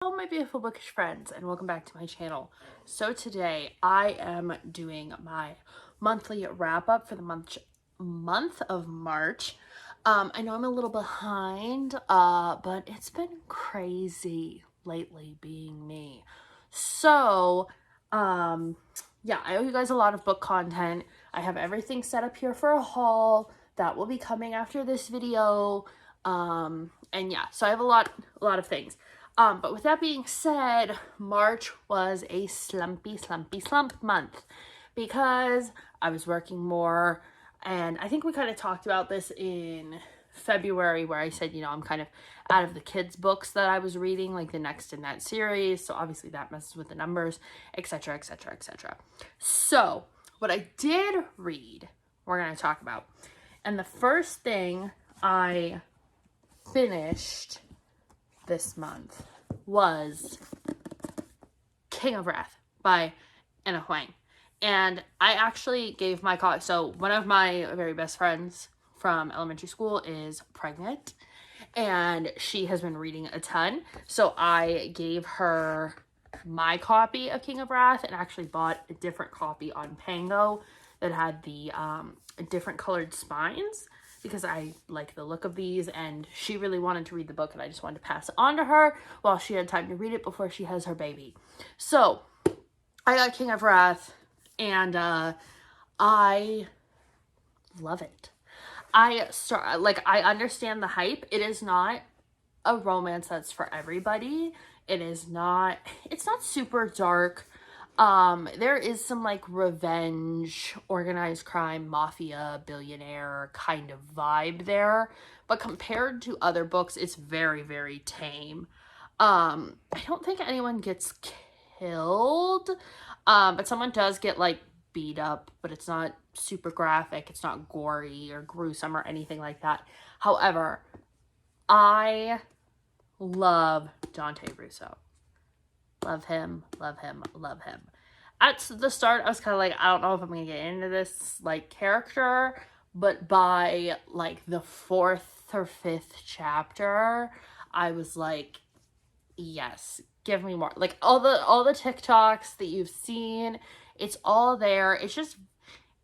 Hello my beautiful bookish friends, and welcome back to my channel. So today I am doing my monthly wrap up for the month of March. I know I'm a little behind, but it's been crazy lately being me. So yeah, I owe you guys a lot of book content. I have everything set up here for a haul that will be coming after this video. And yeah, so I have a lot of things. But with that being said, March was a slump month because I was working more, and I think we kind of talked about this in February where I said, I'm kind of out of the kids' books that I was reading, like the next in that series, so obviously that messes with the numbers, etc, etc, etc. So, what I did read, we're going to talk about. And the first thing I finished this month was King of Wrath by Anna Huang. And I actually gave my copy. So one of my very best friends from elementary school is pregnant, and she has been reading a ton. So I gave her my copy of King of Wrath and actually bought a different copy on Pango that had the different colored spines, because I like the look of these, and she really wanted to read the book, and I just wanted to pass it on to her while she had time to read it before she has her baby. So I got King of Wrath, and I love it. I understand the hype. It is not a romance that's for everybody. It's not super dark. There is some like revenge, organized crime, mafia, billionaire kind of vibe there, but compared to other books, it's very, very tame. I don't think anyone gets killed, but someone does get like beat up, but it's not super graphic, it's not gory or gruesome or anything like that. However, I love Dante Russo. Love him, love him, love him. At the start, I was kind of like, I don't know if I'm going to get into this, like, character. But by, like, the 4th or 5th chapter, I was like, yes, give me more. Like, all the TikToks that you've seen, it's all there. It's just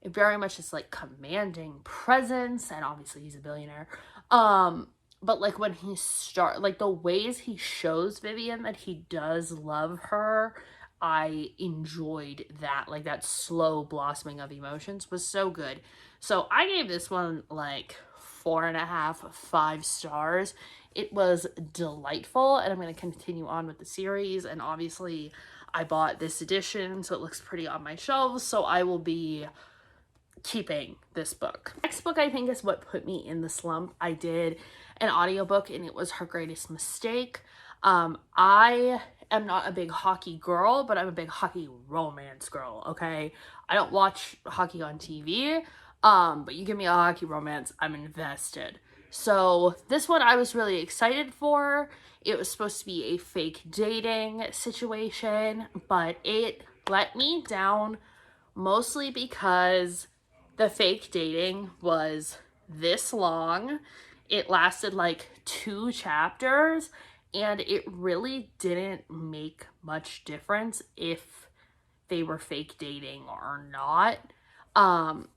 very much just, like, commanding presence. And obviously, he's a billionaire. But, like, when he like, the ways he shows Vivian that he does love her, I enjoyed that. Like, that slow blossoming of emotions was so good. So, I gave this one, like, 4.5, 5 stars. It was delightful, and I'm going to continue on with the series. And obviously, I bought this edition, so it looks pretty on my shelves. So, I will be keeping this book. Next book, I think, is what put me in the slump. I did an audiobook, and it was Her Greatest Mistake. I am not a big hockey girl, but I'm a big hockey romance girl, okay? I don't watch hockey on TV, but you give me a hockey romance, I'm invested. So this one I was really excited for. It was supposed to be a fake dating situation, but it let me down mostly because the fake dating was this long. It lasted like 2 chapters, and it really didn't make much difference if they were fake dating or not.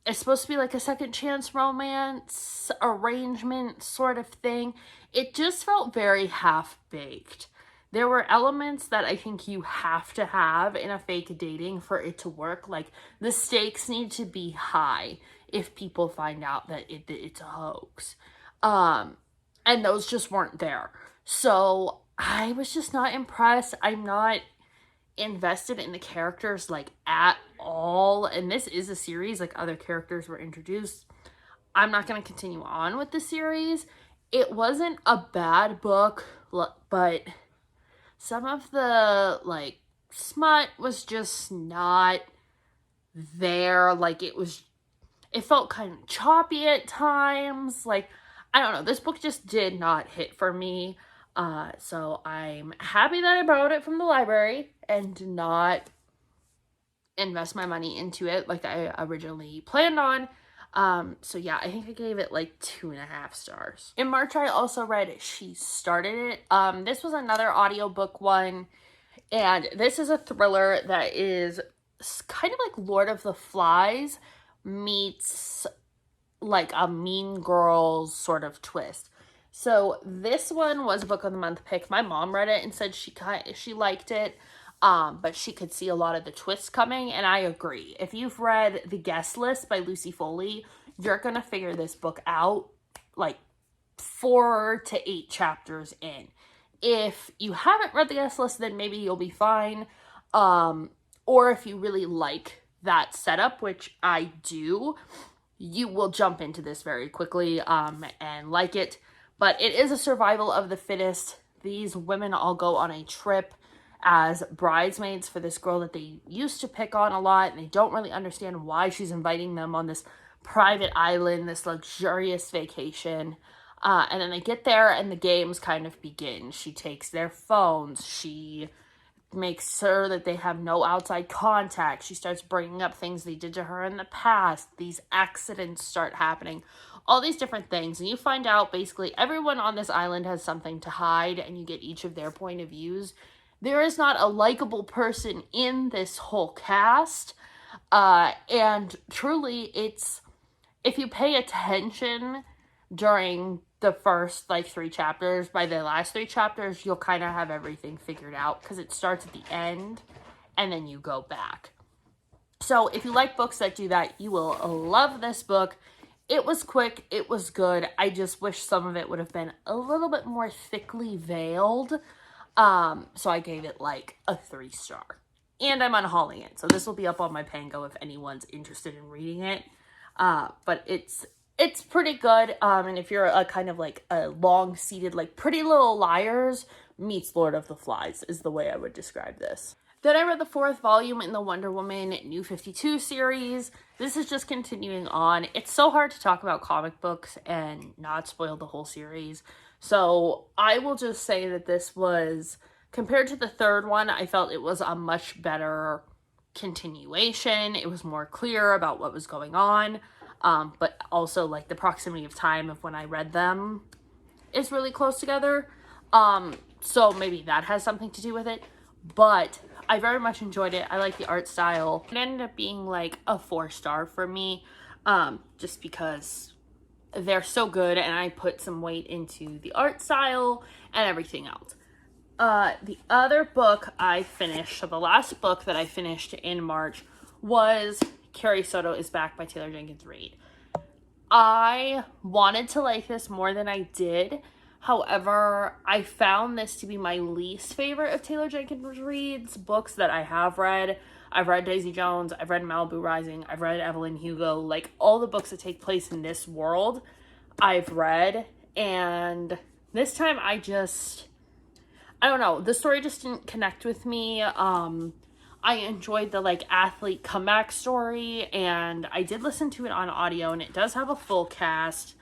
It's supposed to be like a second chance romance arrangement sort of thing. It just felt very half-baked. There were elements that I think you have to have in a fake dating for it to work. Like, the stakes need to be high if people find out that it's a hoax. And those just weren't there. So I was just not impressed. I'm not invested in the characters, like, at all. And this is a series, like, other characters were introduced. I'm not going to continue on with the series. It wasn't a bad book, but some of the, like, smut was just not there. Like, it felt kind of choppy at times. Like, I don't know. This book just did not hit for me. So I'm happy that I borrowed it from the library and did not invest my money into it like I originally planned on. So yeah, I think I gave it like 2.5 stars. In March, I also read She Started It. This was another audiobook one, and this is a thriller that is kind of like Lord of the Flies meets like a Mean Girls sort of twist. So this one was a book of the month pick. My mom read it and said she liked it, but she could see a lot of the twists coming, and I agree. If you've read The Guest List by Lucy Foley, you're gonna figure this book out like 4 to 8 chapters in. If you haven't read The Guest List, then maybe you'll be fine. Or if you really like that setup, which I do, you will jump into this very quickly and like it. But it is a survival of the fittest. These women all go on a trip as bridesmaids for this girl that they used to pick on a lot, and they don't really understand why she's inviting them on this private island, this luxurious vacation. And then they get there and the games kind of begin. She takes their phones. She makes sure that they have no outside contact. She starts bringing up things they did to her in the past. These accidents start happening. All these different things. And you find out basically everyone on this island has something to hide, and you get each of their point of views. There is not a likable person in this whole cast. And truly, it's, if you pay attention during the first like 3 chapters, by the last 3 chapters, you'll kind of have everything figured out, because it starts at the end and then you go back. So if you like books that do that, you will love this book. It was quick. It was good. I just wish some of it would have been a little bit more thickly veiled. So I gave it like a 3 star. And I'm unhauling it, so this will be up on my Pango if anyone's interested in reading it. But it's pretty good. And if you're a kind of like a long-seated, like Pretty Little Liars meets Lord of the Flies is the way I would describe this. Then I read the 4th volume in the Wonder Woman New 52 series. This is just continuing on. It's so hard to talk about comic books and not spoil the whole series. So I will just say that this was, compared to the 3rd one, I felt it was a much better continuation. It was more clear about what was going on. But also like the proximity of time of when I read them is really close together. So maybe that has something to do with it, but I very much enjoyed it. I like the art style. It ended up being like a 4 star for me, just because they're so good and I put some weight into the art style and everything else. The other book I finished, so the last book that I finished in March was Carrie, Soto is Back by Taylor Jenkins Reid. I wanted to like this more than I did. However, I found this to be my least favorite of Taylor Jenkins Reid's books that I have read. I've read Daisy Jones, I've read Malibu Rising, I've read Evelyn Hugo, like all the books that take place in this world I've read. And this time I don't know, the story just didn't connect with me. I enjoyed the like athlete comeback story, and I did listen to it on audio, and it does have a full cast,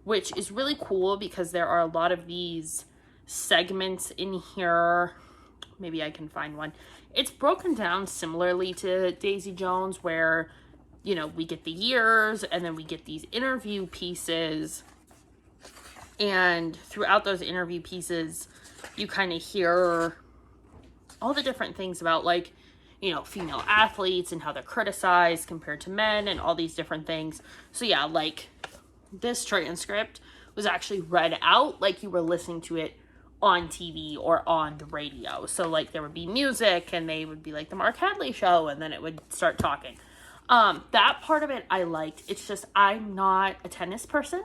which is really cool because there are a lot of these segments in here. Maybe I can find one. It's broken down similarly to Daisy Jones, where, you know, we get the years and then we get these interview pieces, and throughout those interview pieces you kind of hear all the different things about, like, you know, female athletes and how they're criticized compared to men and all these different things. So yeah, like this transcript was actually read out like you were listening to it on TV or on the radio. So like there would be music and they would be like the Mark Hadley show, and then it would start talking. That part of it I liked. It's just I'm not a tennis person,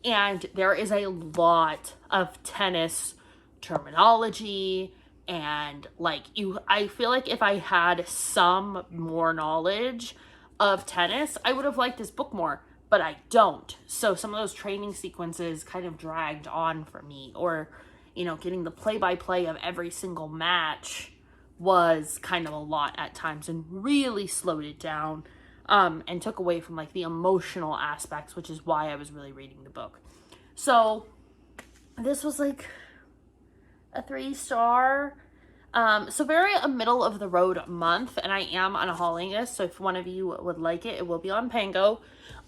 and there is a lot of tennis terminology. And like I feel like if I had some more knowledge of tennis, I would have liked this book more, but I don't. So some of those training sequences kind of dragged on for me, or, you know, getting the play-by-play of every single match was kind of a lot at times and really slowed it down, and took away from like the emotional aspects, which is why I was really reading the book. So this was like a 3 star. So very a middle of the road month, and I am unhauling this, so if one of you would like it, it will be on Pango.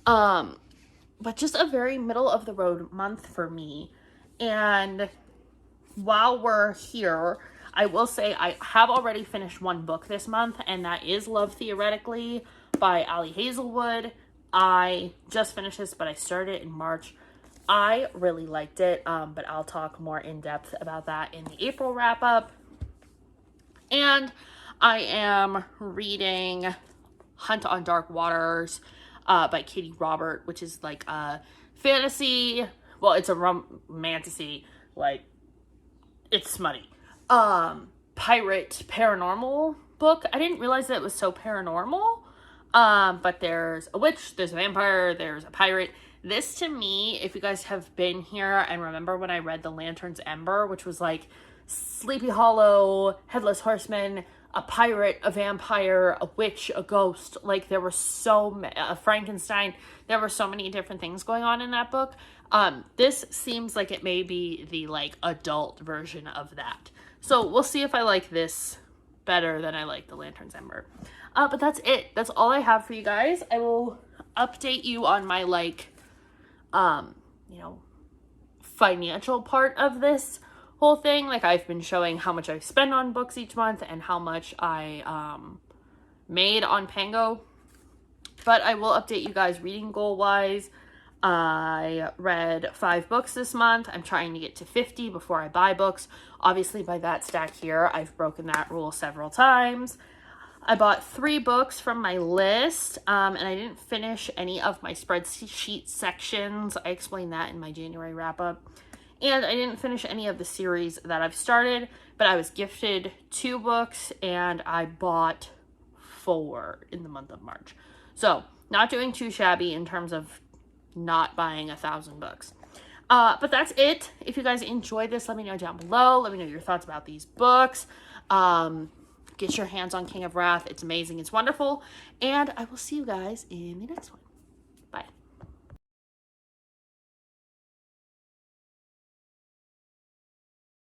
But just a very middle of the road month for me. And while we're here, I will say I have already finished one book this month, and that is Love Theoretically by Ali Hazelwood. I just finished this, but I started it in March. I really liked it, but I'll talk more in depth about that in the April wrap up. And I am reading Hunt on Dark Waters by Katie Robert, which is like a fantasy. Well, it's a romantasy, like it's smutty. Pirate paranormal book. I didn't realize that it was so paranormal. But there's a witch, there's a vampire, there's a pirate. This to me, if you guys have been here and remember when I read The Lantern's Ember, which was like Sleepy Hollow, Headless Horseman, a pirate, a vampire, a witch, a ghost. Like there were a Frankenstein. There were so many different things going on in that book. This seems like it may be the like adult version of that. So we'll see if I like this better than I like The Lantern's Ember. But that's it. That's all I have for you guys. I will update you on my like, financial part of this whole thing. Like I've been showing how much I spend on books each month and how much I made on Pango. But I will update you guys reading goal wise. I read 5 books this month. I'm trying to get to 50 before I buy books. Obviously by that stack here, I've broken that rule several times. I bought 3 books from my list, and I didn't finish any of my spreadsheet sections. I explained that in my January wrap-up. And I didn't finish any of the series that I've started, but I was gifted 2 books, and I bought 4 in the month of March. So, not doing too shabby in terms of not buying 1,000 books. But that's it. If you guys enjoyed this, let me know down below. Let me know your thoughts about these books. Get your hands on King of Wrath. It's amazing. It's wonderful. And I will see you guys in the next one. Bye.